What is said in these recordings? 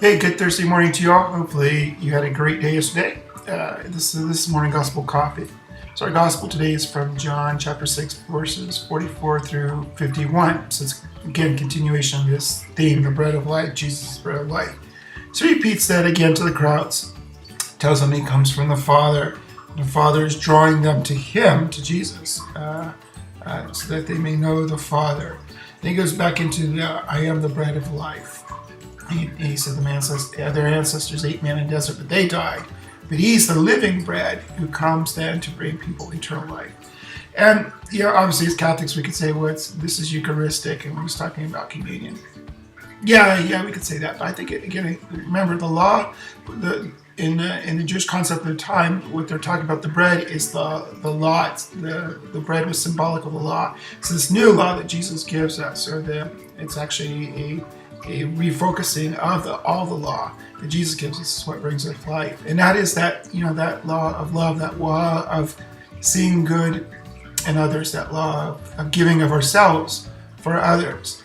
Hey, good Thursday morning to you all. Hopefully you had a great day yesterday. This is Morning Gospel Coffee. So our gospel today is from John chapter 6, verses 44 through 51. So it's, again, continuation of this theme, the bread of life, Jesus' bread of life. So he repeats that again to the crowds. Tells them he comes from the Father. The Father is drawing them to him, to Jesus, so that they may know the Father. Then he goes back into I am the bread of life. He said their ancestors ate manna in the desert, but they died. But he's the living bread who comes then to bring people eternal life. And obviously as Catholics we could say, this is Eucharistic, and we're just talking about communion. Yeah, we could say that. But I think remember the law, in the Jewish concept of the time, what they're talking about, the bread is the law. The bread was symbolic of the law. So this new law that Jesus gives us, it's actually a refocusing of all the law that Jesus gives us, is what brings us life. And that is that law of love, that law of seeing good in others, that law of giving of ourselves for others.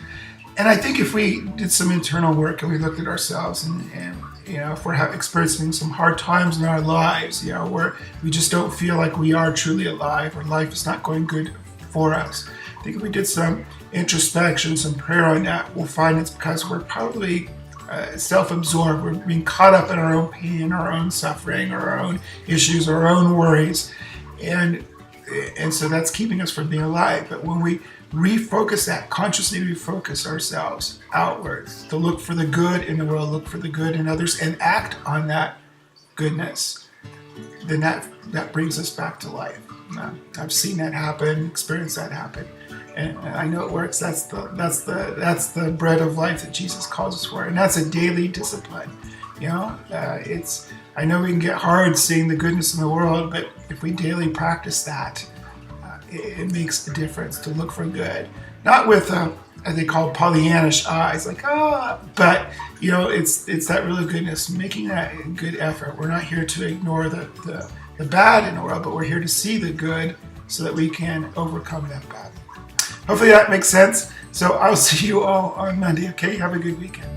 And I think if we did some internal work and we looked at ourselves and if we're experiencing some hard times in our lives, where we just don't feel like we are truly alive, or life is not going good for us, I think if we did some introspection, some prayer on that, we'll find it's because we're probably self-absorbed. We're being caught up in our own pain, our own suffering, our own issues, our own worries, and so that's keeping us from being alive. But when we refocus that, consciously refocus ourselves outwards to look for the good in the world, look for the good in others, and act on that goodness, then that brings us back to life. I've seen that happen, experienced that happen, and I know it works. That's the bread of life that Jesus calls us for, and that's a daily discipline. I know we can get hard seeing the goodness in the world, but if we daily practice that, it makes a difference to look for good, not with as they call Pollyannish eyes, but it's that real goodness, making that a good effort. We're not here to ignore the bad in the world, but we're here to see the good so that we can overcome that bad. Hopefully that makes sense. So I'll see you all on Monday. Okay, have a good weekend.